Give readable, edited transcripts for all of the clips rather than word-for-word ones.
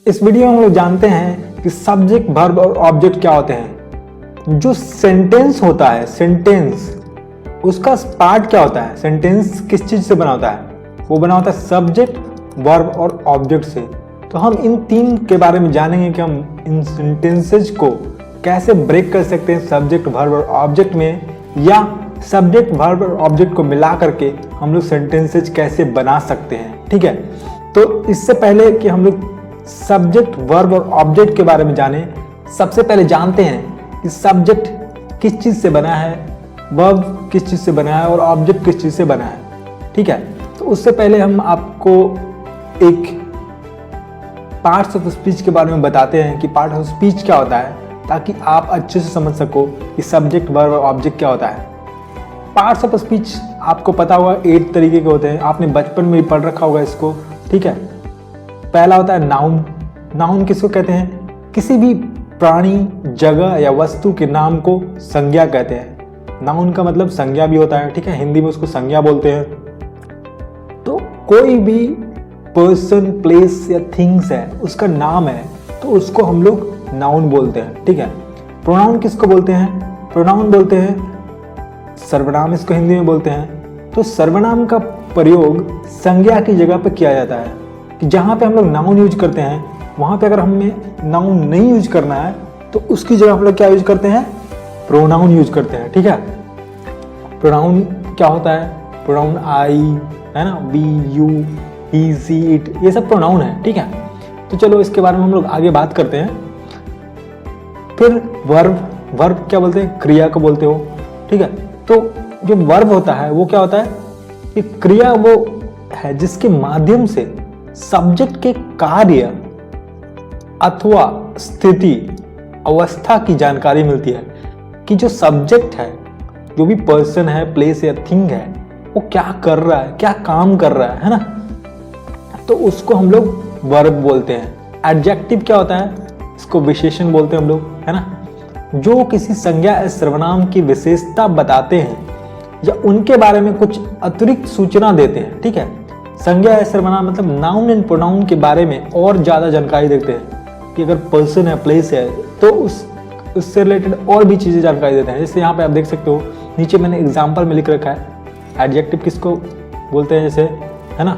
इस वीडियो में हम लोग जानते हैं कि सब्जेक्ट, वर्ब और ऑब्जेक्ट क्या होते हैं। जो सेंटेंस होता है, सेंटेंस उसका पार्ट क्या होता है, सेंटेंस किस चीज से बना होता है, वो बना होता है सब्जेक्ट, वर्ब और ऑब्जेक्ट से। तो हम इन तीन के बारे में जानेंगे कि हम इन सेंटेंसेज को कैसे ब्रेक कर सकते हैं सब्जेक्ट, वर्ब और ऑब्जेक्ट में, या सब्जेक्ट, वर्ब और ऑब्जेक्ट को मिला करके हम लोग सेंटेंसेज कैसे बना सकते हैं। ठीक है, तो इससे पहले कि हम लोग सब्जेक्ट, वर्ब और ऑब्जेक्ट के बारे में जाने, सबसे पहले जानते हैं कि सब्जेक्ट किस चीज से बना है, वर्ब किस चीज से बना है और ऑब्जेक्ट किस चीज से बना है। ठीक है, तो उससे पहले हम आपको एक पार्ट्स ऑफ स्पीच के बारे में बताते हैं कि पार्ट ऑफ स्पीच क्या होता है, ताकि आप अच्छे से समझ सको कि सब्जेक्ट, वर्ब और ऑब्जेक्ट क्या होता है। पार्ट्स ऑफ स्पीच आपको पता होगा 8 तरीके के होते हैं, आपने बचपन में भी पढ़ रखा होगा इसको। ठीक है, पहला होता है नाउन। नाउन किसको कहते हैं, किसी भी प्राणी, जगह या वस्तु के नाम को संज्ञा कहते हैं। नाउन का मतलब संज्ञा भी होता है। ठीक है, हिंदी में उसको संज्ञा बोलते हैं। तो कोई भी पर्सन, प्लेस या थिंग्स है, उसका नाम है, तो उसको हम लोग नाउन बोलते हैं। ठीक है, प्रोनाउन किसको बोलते हैं, प्रोनाउन बोलते हैं सर्वनाम, इसको हिंदी में बोलते हैं। तो सर्वनाम का प्रयोग संज्ञा की जगह पे किया जाता है, कि जहाँ पे हम लोग नाउन यूज करते हैं, वहाँ पे अगर हमें नाउन नहीं यूज करना है तो उसकी जगह हम लोग क्या यूज करते हैं, प्रोनाउन यूज करते हैं। ठीक है, प्रोनाउन क्या होता है, प्रोनाउन आई है ना, we, you, he, she, it, ये सब प्रोनाउन है। ठीक है, तो चलो इसके बारे में हम लोग आगे बात करते हैं। फिर वर्ब, वर्ब क्या बोलते हैं, क्रिया को बोलते हो। ठीक है, तो जो वर्ब होता है वो क्या होता है कि क्रिया वो है जिसके माध्यम से सब्जेक्ट के कार्य अथवा स्थिति, अवस्था की जानकारी मिलती है, कि जो सब्जेक्ट है, जो भी पर्सन है, प्लेस या थिंग है, वो क्या कर रहा है, क्या काम कर रहा है ना, तो उसको हम लोग वर्ब बोलते हैं। एडजेक्टिव क्या होता है, इसको विशेषण बोलते हैं हम लोग, है ना, जो किसी संज्ञा या सर्वनाम की विशेषता बताते हैं या उनके बारे में कुछ अतिरिक्त सूचना देते हैं। ठीक है, संज्ञा या सर्वनाम मतलब नाउन एंड प्रोनाउन के बारे में और ज्यादा जानकारी देते हैं, कि अगर पर्सन है, प्लेस है, तो उससे रिलेटेड और भी चीजें जानकारी देते हैं। जैसे यहाँ पे आप देख सकते हो, नीचे मैंने एग्जाम्पल में लिख रखा है। एडजेक्टिव किसको बोलते हैं, जैसे है ना,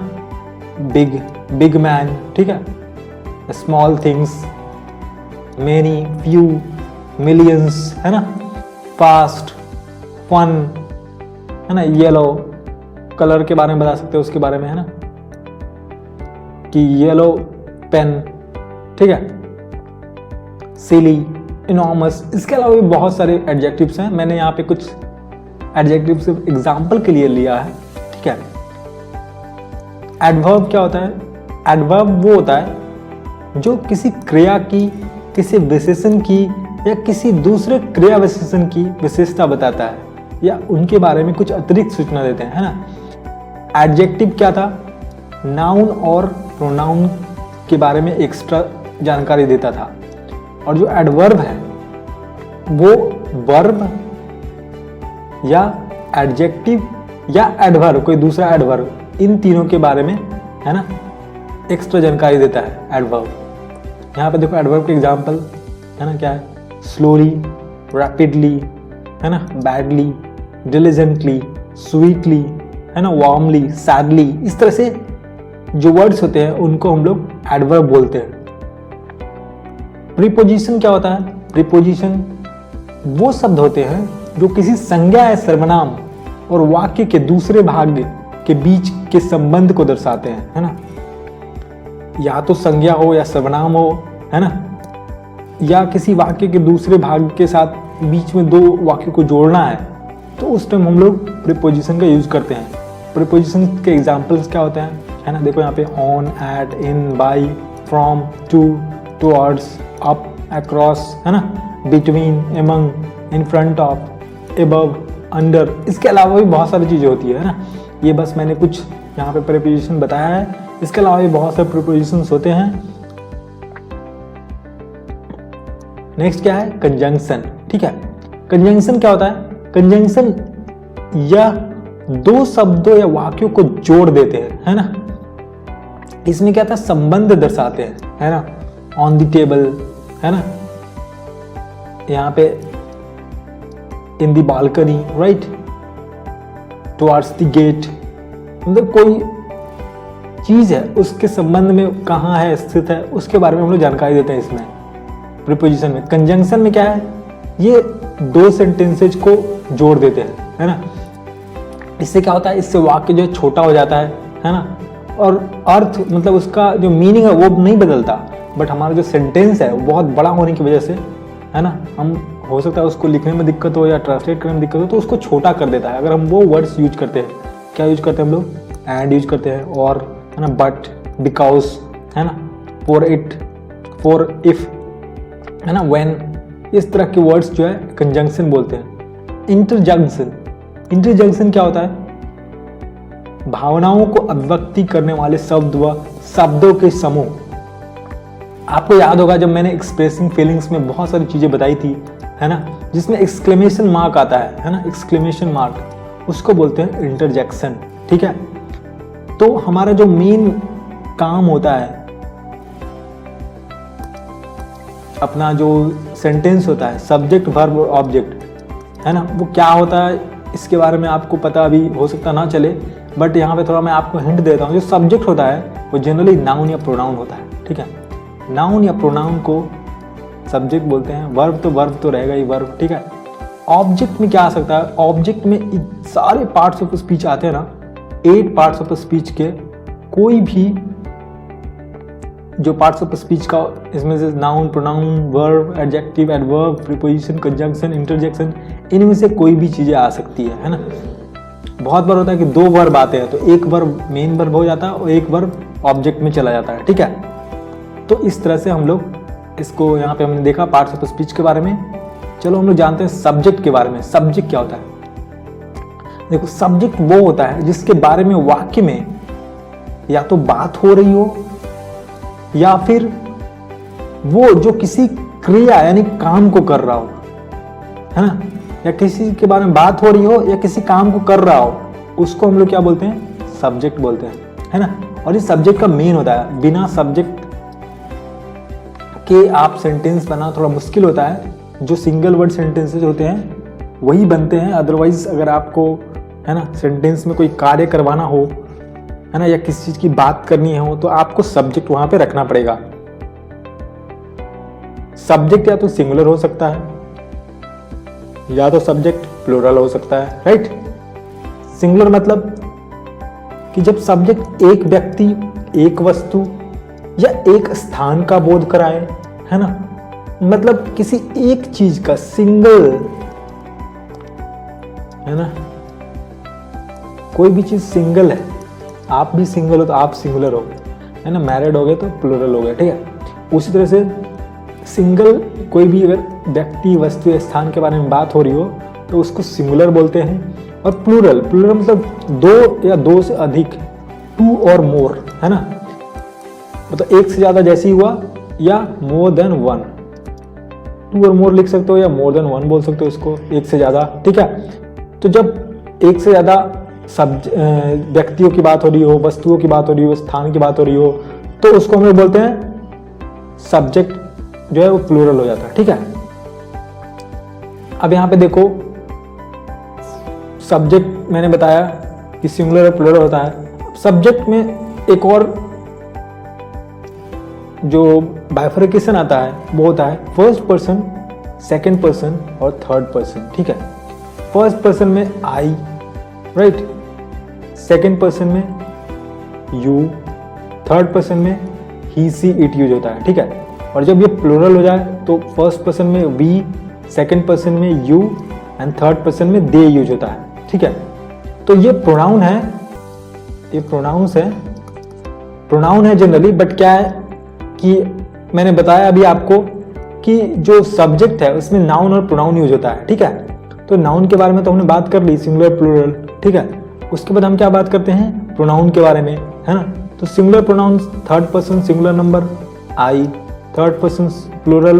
बिग, बिग मैन, ठीक है, small things, many, few, millions, है ना, फास्ट, फन, है ना, येलो, कलर के बारे में बता सकते हो उसके बारे में, है ना, कि येलो पेन। ठीक है, सिली, इनॉर्मस, इसके अलावा भी बहुत सारे एडजेक्टिव्स हैं। मैंने यहाँ पे कुछ एडजेक्टिव सिर्फ एग्जाम्पल के लिए लिया है। ठीक है, एडवर्ब क्या होता है, एडवर्ब वो होता है जो किसी क्रिया की, किसी विशेषण की या किसी दूसरे क्रिया विशेषण की विशेषता बताता है या उनके बारे में कुछ अतिरिक्त सूचना देते हैं, है ना। एडजेक्टिव क्या था, नाउन और प्रोनाउन के बारे में एक्स्ट्रा जानकारी देता था, और जो एडवर्ब है वो वर्ब या एडजेक्टिव या एडवर्ब, कोई दूसरा एडवर्ब, इन तीनों के बारे में, है ना, एक्स्ट्रा जानकारी देता है एडवर्ब। यहाँ पे देखो एडवर्ब के एग्जाम्पल, है ना, क्या है, स्लोली, रैपिडली, है ना, बैडली, डिलिजेंटली, स्वीटली, है ना, वार्मली, सैडली, इस तरह से जो वर्ड्स होते हैं उनको हम लोग एडवर्ब बोलते हैं। प्रीपोजिशन क्या होता है, प्रीपोजिशन वो शब्द होते हैं जो किसी संज्ञा या सर्वनाम और वाक्य के दूसरे भाग के बीच के संबंध को दर्शाते हैं, है ना, या तो संज्ञा हो या सर्वनाम हो, है ना, या किसी वाक्य के दूसरे भाग के साथ बीच में दो वाक्य को जोड़ना है, तो उस टाइम हम लोग प्रीपोजिशन का यूज करते हैं। प्रीपोजिशन के एग्जांपल्स क्या होते हैं, है ना, देखो यहाँ पे on, at, in, by, from, to, towards, up, across, है ना, between, among, in front of, above, under, इसके अलावा भी बहुत सारी चीजें होती है ना। ये बस मैंने कुछ यहाँ पे प्रीपोजिशन बताया है, इसके अलावा भी बहुत सारे प्रीपोजिशंस होते हैं। नेक्स्ट क्या है, कंजंक्शन। ठीक है, कंजंक्शन क्या होता है, कंजंक्शन यह दो शब्दों या वाक्यों को जोड़ देते हैं, है ना, इसमें क्या था, संबंध दर्शाते हैं, है ना, ऑन द टेबल, है ना, यहाँ पे in the balcony, right, towards the gate, मतलब कोई चीज है उसके संबंध में कहाँ है, स्थित है, उसके बारे में हम लोग जानकारी देते हैं इसमें प्रीपोजिशन में। कंजंक्शन में क्या है, ये दो सेंटेंसेज को जोड़ देते हैं, है ना। इससे क्या होता है, इससे वाक्य जो है छोटा हो जाता है ना, और अर्थ मतलब उसका जो मीनिंग है वो नहीं बदलता, बट हमारा जो सेंटेंस है वो बहुत बड़ा होने की वजह से, है ना, हम हो सकता है उसको लिखने में दिक्कत हो या ट्रांसलेट करने में दिक्कत हो तो उसको छोटा कर देता है। अगर हम वो वर्ड्स यूज करते हैं, क्या यूज करते हैं हम लोग, एंड यूज करते हैं, और, है ना, बट, बिकॉज, है ना, फॉर इट, फॉर इफ, है ना, व्हेन, इस तरह के वर्ड्स जो है कंजंक्शन बोलते हैं। इंटरजंक्शन, इंटरजंक्शन क्या होता है, भावनाओं को अभिव्यक्ति करने वाले शब्द व शब्दों के समूह। आपको याद होगा जब मैंने एक्सप्रेसिंग फीलिंग्स में बहुत सारी चीजें बताई थी, है ना, जिसमें एक्सक्लेमेशन मार्क आता है ना, एक्सक्लेमेशन मार्क, उसको बोलते हैं इंटरजेक्शन, ठीक है। तो हमारा जो मेन काम होता है, अपना जो सेंटेंस होता है, सब्जेक्ट वर्ब और ऑब्जेक्ट, है ना, वो क्या होता है इसके बारे में आपको पता अभी हो सकता ना चले, बट यहाँ पे थोड़ा मैं आपको हिंट देता हूँ। जो सब्जेक्ट होता है वो जनरली नाउन या प्रोनाउन होता है, ठीक है। नाउन या प्रोनाउन को सब्जेक्ट बोलते हैं, वर्ब तो रहेगा ही वर्ब, ठीक है। ऑब्जेक्ट में क्या आ सकता है, ऑब्जेक्ट में सारे पार्ट्स ऑफ स्पीच आते हैं ना, 8 पार्ट्स ऑफ स्पीच के कोई भी जो पार्ट्स ऑफ स्पीच का, इसमें से noun, pronoun, verb, adjective, adverb, preposition, conjunction, interjection, इनमें से कोई भी चीजें आ सकती है ना। बहुत बार होता है कि 2 वर्ब आते हैं तो एक वर्ब मेन वर्ब हो जाता है और एक वर्ब ऑब्जेक्ट में चला जाता है, ठीक है। तो इस तरह से हम लोग इसको, यहाँ पे हमने देखा पार्ट्स ऑफ स्पीच के बारे में। चलो हम लोग जानते हैं सब्जेक्ट के बारे में। सब्जेक्ट क्या होता है, देखो सब्जेक्ट वो होता है जिसके बारे में वाक्य में या तो बात हो रही हो या फिर वो जो किसी क्रिया यानी काम को कर रहा हो, है ना, या किसी के बारे में बात हो रही हो या किसी काम को कर रहा हो, उसको हम लोग क्या बोलते हैं, सब्जेक्ट बोलते हैं, है ना। और ये सब्जेक्ट का मेन होता है, बिना सब्जेक्ट के आप सेंटेंस बनाना थोड़ा मुश्किल होता है। जो सिंगल वर्ड सेंटेंसेस होते हैं वही बनते हैं, अदरवाइज अगर आपको, है ना, सेंटेंस में कोई कार्य करवाना हो, है ना, या किसी चीज की बात करनी हो तो आपको सब्जेक्ट वहां पे रखना पड़ेगा। सब्जेक्ट या तो सिंगुलर हो सकता है या तो सब्जेक्ट प्लूरल हो सकता है, राइट। सिंगुलर मतलब कि जब सब्जेक्ट एक व्यक्ति, एक वस्तु या एक स्थान का बोध कराए, है ना, मतलब किसी एक चीज का, सिंगल, है ना, कोई भी चीज सिंगल है, आप भी सिंगल हो तो आप सिंगुलर हो, है ना, मैरिड हो गए तो प्लूरल हो गए, ठीक है। उसी तरह से सिंगल कोई भी अगर व्यक्ति, वस्तु या स्थान के बारे में बात हो रही हो तो उसको सिंगुलर बोलते हैं। और प्लूरल, प्लूरल मतलब 2 या 2 से अधिक, 2 और मोर, है ना, मतलब एक से ज्यादा जैसे ही हुआ, या मोर देन 1, 2 और मोर लिख सकते हो या मोर देन 1 बोल सकते हो इसको, एक से ज्यादा, ठीक है। तो जब एक से ज्यादा व्यक्तियों की बात हो रही हो, वस्तुओं की बात हो रही हो, स्थान की बात हो रही हो, तो उसको हम लोग बोलते हैं सब्जेक्ट जो है वो प्लूरल हो जाता है, ठीक है। अब यहां पे देखो सब्जेक्ट मैंने बताया कि सिंगुलर और प्लूरल होता है। सब्जेक्ट में एक और जो बाइफर्केशन आता है वो होता है फर्स्ट पर्सन, सेकंड पर्सन और थर्ड पर्सन, ठीक है। फर्स्ट पर्सन में आई, राइट, सेकंड पर्सन में यू, थर्ड पर्सन में ही, सी, इट यूज होता है, ठीक है। और जब ये प्लूरल हो जाए तो फर्स्ट पर्सन में वी, सेकंड पर्सन में यू एंड थर्ड पर्सन में दे यूज होता है, ठीक है। तो ये प्रोनाउन है, ये प्रोनाउंस है, प्रोनाउन है जनरली, बट क्या है कि मैंने बताया अभी आपको कि जो सब्जेक्ट है उसमें नाउन और प्रोनाउन यूज होता है, ठीक है। तो नाउन के बारे में तो हमने बात कर ली, सिंगुलर, प्लूरल, ठीक है। उसके बाद हम क्या बात करते हैं, प्रोनाउन के बारे में, है ना। तो singular pronoun, third person singular number I, third person plural,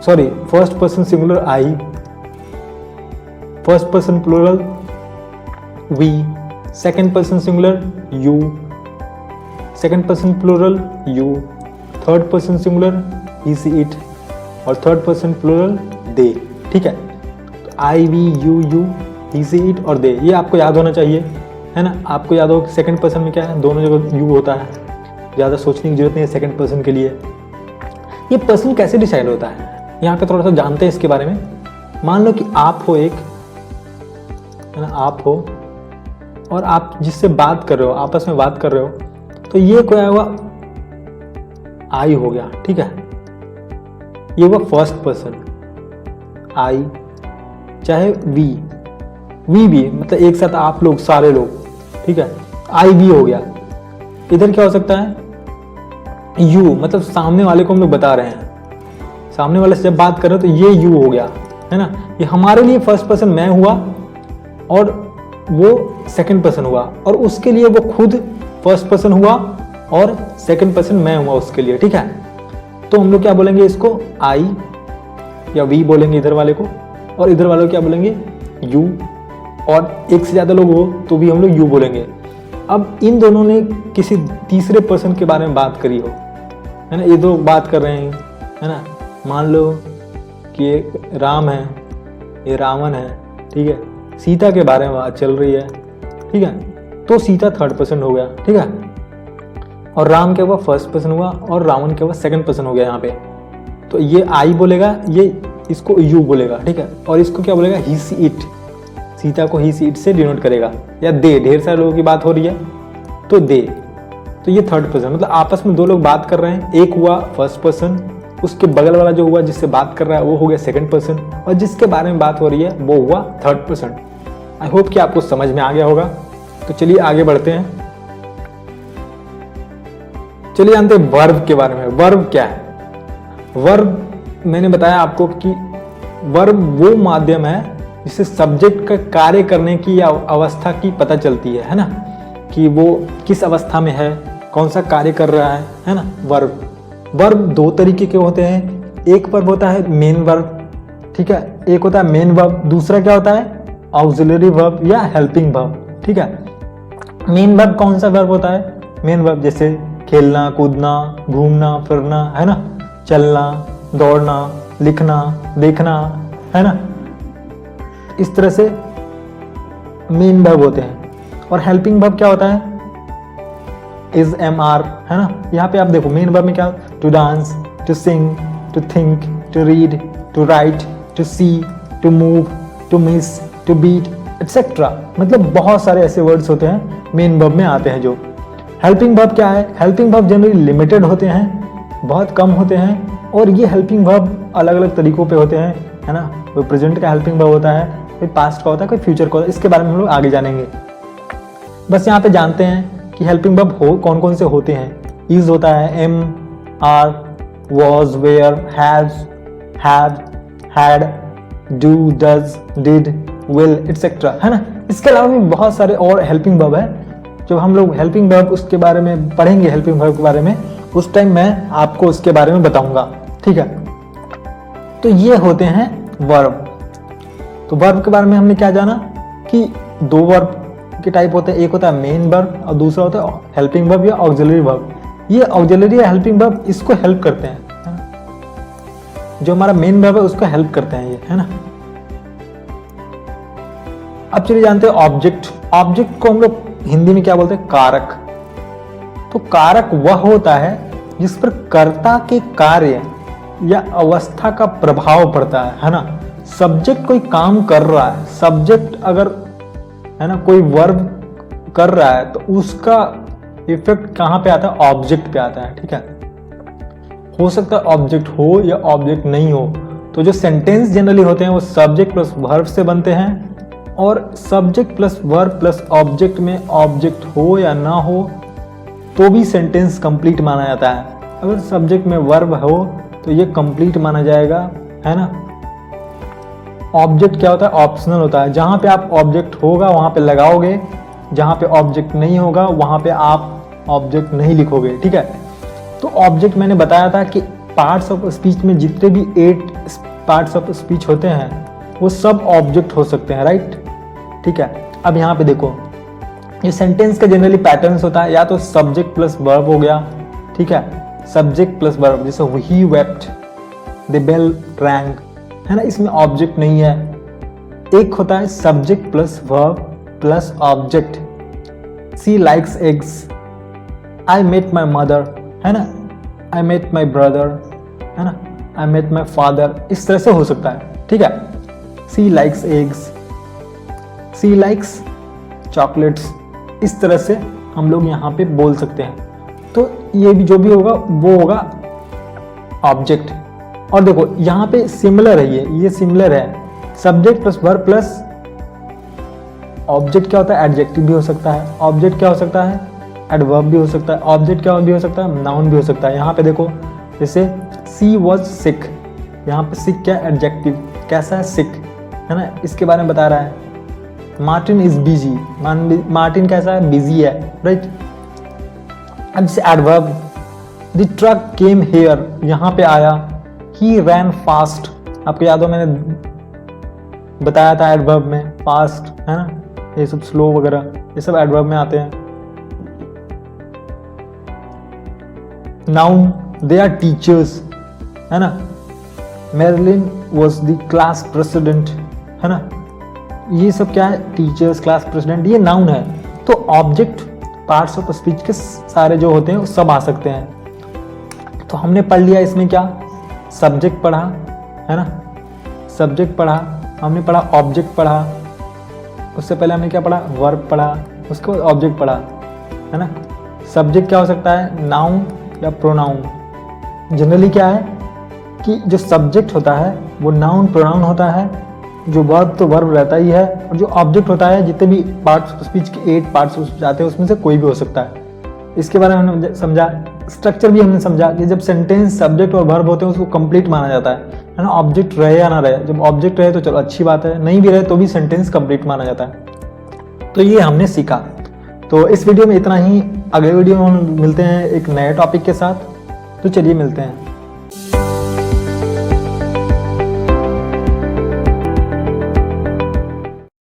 sorry, first person singular I, first person plural we, second person singular you, second person plural you, third person singular he she it और third person plural they, ठीक है। तो I we you you he she it और they, ये आपको याद होना चाहिए, है ना। आपको याद हो कि सेकंड पर्सन में क्या है, दोनों जगह यू होता है, ज़्यादा सोचने की जरूरत नहीं है सेकंड पर्सन के लिए। ये पर्सन कैसे डिसाइड होता है, यहाँ पे थोड़ा सा जानते हैं इसके बारे में। मान लो कि आप हो एक, है ना, आप हो और आप जिससे बात कर रहे हो, आपस में बात कर रहे हो, तो ये क्या हुआ, आई हो गया, ठीक है। ये हुआ फर्स्ट पर्सन आई, चाहे वी भी, मतलब एक साथ आप लोग सारे लोग, ठीक है, आई भी हो गया। इधर क्या हो सकता है, यू, मतलब सामने वाले को हम लोग बता रहे हैं, सामने वाले से जब बात कर रहे हो तो ये यू हो गया, है ना। ये हमारे लिए फर्स्ट पर्सन मैं हुआ और वो सेकंड पर्सन हुआ, और उसके लिए वो खुद फर्स्ट पर्सन हुआ और सेकंड पर्सन मैं हुआ उसके लिए, ठीक है। तो हम लोग क्या बोलेंगे इसको, आई या वी बोलेंगे इधर वाले को, और इधर वाले को क्या बोलेंगे, यू, और एक से ज़्यादा लोग हो तो भी हम लोग यू बोलेंगे। अब इन दोनों ने किसी तीसरे पर्सन के बारे में बात करी हो, है ना, ये दो बात कर रहे हैं, है ना। मान लो कि ये राम है, ये रावण है, ठीक है, सीता के बारे में बात चल रही है, ठीक है, तो सीता थर्ड पर्सन हो गया, ठीक है, और राम क्या हुआ, फर्स्ट पर्सन हुआ, और रावण क्या हुआ, सेकंड पर्सन हो गया यहाँ पे। तो ये आई बोलेगा, ये इसको यू बोलेगा, ठीक है, और इसको क्या बोलेगा, ही सी इट, सीता को ही सी इट से डिनोट करेगा, या दे, ढेर सारे लोगों की बात हो रही है तो दे, तो ये थर्ड पर्सन, मतलब आपस में दो लोग बात कर रहे हैं, एक हुआ फर्स्ट पर्सन, उसके बगल वाला जो हुआ जिससे बात कर रहा है वो हो गया सेकंड पर्सन, और जिसके बारे में बात हो रही है वो हुआ थर्ड पर्सन। आई होप कि आपको समझ में आ गया होगा। तो चलिए आगे बढ़ते हैं, चलिए जानते हैं वर्ब के बारे में। वर्ब क्या है, वर्ब मैंने बताया आपको कि वर्ब वो माध्यम है जिससे सब्जेक्ट का कार्य करने की या अवस्था की पता चलती है ना, कि वो किस अवस्था में है, कौन सा कार्य कर रहा है ना। वर्ब दो तरीके के होते हैं, एक वर्ब होता है मेन वर्ब, ठीक है, एक होता है मेन वर्ब, दूसरा क्या होता है ऑक्सिलरी वर्ब या हेल्पिंग वर्ब, ठीक है। मेन वर्ब कौन सा वर्ब होता है, मेन वर्ब जैसे खेलना, कूदना, घूमना फिरना, है ना, चलना, दौड़ना, लिखना, देखना, है ना, इस तरह से मेन वर्ब होते हैं। और हेल्पिंग वर्ब क्या होता है, इज एम आर, है ना। यहाँ पे आप देखो मेन वर्ब में क्या, to dance, to sing, to think, to read, to write, to see, to move, to miss, to beat etcetera, मतलब बहुत सारे ऐसे वर्ड्स होते हैं मेन वर्ब में आते हैं। जो हेल्पिंग वर्ब क्या है, हेल्पिंग वर्ब जनरली लिमिटेड होते हैं, बहुत कम होते हैं, और ये हेल्पिंग वर्ब अलग अलग तरीकों पे होते हैं, है ना। कोई प्रेजेंट का हेल्पिंग वर्ब होता है, कोई पास्ट का होता है, कोई फ्यूचर का होता है, इसके बारे में हम लोग आगे जानेंगे। बस यहाँ पे जानते हैं कि हेल्पिंग वर्ब हो कौन कौन से होते हैं। इज होता है, am, are, was, were, has, had, had, do, does, did, will etcetera, है ना। इसके अलावा भी बहुत सारे और हेल्पिंग वर्ब है। जब हम लोग हेल्पिंग वर्ब उसके बारे में पढ़ेंगे, हेल्पिंग वर्ब के बारे में, उस टाइम मैं आपको उसके बारे में बताऊंगा, ठीक है। तो ये होते हैं वर्ब। तो वर्ब के बारे में हमने क्या जाना कि दो वर्ब के टाइप होते हैं, एक होता है मेन वर्ब और दूसरा होता है हेल्पिंग वर्ब या ऑक्सिलरी वर्ब। ये ऑक्सिलरी या हेल्पिंग वर्ब इसको हेल्प करते हैं, है ना? जो हमारा मेन वर्ब है उसको हेल्प करते हैं ये, है ना। अब चलिए जानते हैं ऑब्जेक्ट। ऑब्जेक्ट को हम लोग हिंदी में क्या बोलते हैं, कारक। तो कारक वह होता है जिस पर कर्ता के कार्य या अवस्था का प्रभाव पड़ता है ना। सब्जेक्ट कोई काम कर रहा है, सब्जेक्ट अगर, है ना, कोई वर्ब कर रहा है तो उसका इफेक्ट कहाँ पे आता है, ऑब्जेक्ट पे आता है, ठीक है। हो सकता है ऑब्जेक्ट हो या ऑब्जेक्ट नहीं हो। तो जो सेंटेंस जनरली होते हैं वो सब्जेक्ट प्लस वर्ब से बनते हैं, और subject plus verb plus object में ऑब्जेक्ट हो या ना हो तो भी सेंटेंस कंप्लीट माना जाता है। अगर सब्जेक्ट में वर्ब हो तो ये कंप्लीट माना जाएगा, है ना। ऑब्जेक्ट क्या होता है, ऑप्शनल होता है। जहाँ पे आप ऑब्जेक्ट होगा वहाँ पे लगाओगे, जहाँ पे ऑब्जेक्ट नहीं होगा वहाँ पे आप ऑब्जेक्ट नहीं लिखोगे, ठीक है। तो ऑब्जेक्ट मैंने बताया था कि पार्ट्स ऑफ स्पीच में जितने भी 8 पार्ट्स ऑफ स्पीच होते हैं वो सब ऑब्जेक्ट हो सकते हैं, राइट, ठीक है। अब यहाँ पे देखो, ये सेंटेंस का जनरली पैटर्न्स होता है, या तो सब्जेक्ट प्लस वर्ब हो गया, ठीक है, सब्जेक्ट प्लस वर्ब, जैसे ही वेप्ट, द बेल रैंग, है ना, इसमें ऑब्जेक्ट नहीं है। एक होता है subject plus verb plus object, she likes eggs, I met my mother, है ना, आई मेट माई ब्रदर, है ना, आई मेट माई फादर, इस तरह से हो सकता है, ठीक है। She likes eggs, she likes chocolates, इस तरह से हम लोग यहाँ पे बोल सकते हैं। तो ये भी जो भी होगा वो होगा ऑब्जेक्ट। और देखो यहाँ पे सिमिलर है, ये सिमिलर है, subject plus verb plus object क्या होता है, एडजेक्टिव भी हो सकता है, ऑब्जेक्ट क्या हो सकता है, एडवर्ब भी हो सकता है, ऑब्जेक्ट क्या भी हो सकता है, नाउन भी हो सकता है। यहाँ पे देखो जैसे सी वॉज सिक, यहाँ पे सिक क्या, एडजेक्टिव, कैसा है, सिक, है ना, इसके बारे में बता रहा है। मार्टिन इज बिजी, मार्टिन कैसा है, बिजी है, राइट। अब जैसे adverb, the truck came here, यहाँ पे आया, ही रैन फास्ट, आपको याद हो मैंने बताया था एडवर्ब में, फास्ट, है ना, ये सब स्लो वगैरह, ये सब एडवर्ब में आते हैं। नाउन, दे आर टीचर्स, है ना, Marilyn was the class president, है ना, ये सब क्या है, टीचर्स, क्लास प्रेसिडेंट, ये नाउन है। तो ऑब्जेक्ट पार्ट्स ऑफ स्पीच के सारे जो होते हैं वो सब आ सकते हैं। तो हमने पढ़ लिया इसमें क्या, सब्जेक्ट पढ़ा, है ना, सब्जेक्ट पढ़ा, हमने पढ़ा ऑब्जेक्ट पढ़ा, उससे पहले हमने क्या पढ़ा, वर्ब पढ़ा, उसके बाद ऑब्जेक्ट पढ़ा, है ना। सब्जेक्ट क्या हो सकता है, नाउन या प्रोनाउन। जनरली क्या है कि जो सब्जेक्ट होता है वो नाउन प्रोनाउन होता है, जो वर्ब तो वर्ब रहता ही है, और जो ऑब्जेक्ट होता है जितने भी पार्ट्स ऑफ स्पीच के 8 पार्ट्स आते हैं उसमें से कोई भी हो सकता है। इसके बारे में हमने समझा, स्ट्रक्चर भी हमने समझा कि जब सेंटेंस सब्जेक्ट और वर्ब होते हैं उसको कंप्लीट माना जाता है ना, ऑब्जेक्ट रहे या ना रहे। जब ऑब्जेक्ट रहे तो चलो अच्छी बात है, नहीं भी रहे तो भी सेंटेंस कंप्लीट माना जाता है। तो ये हमने सीखा। तो इस वीडियो में इतना ही, अगले वीडियो में हम मिलते हैं एक नए टॉपिक के साथ। तो चलिए मिलते हैं।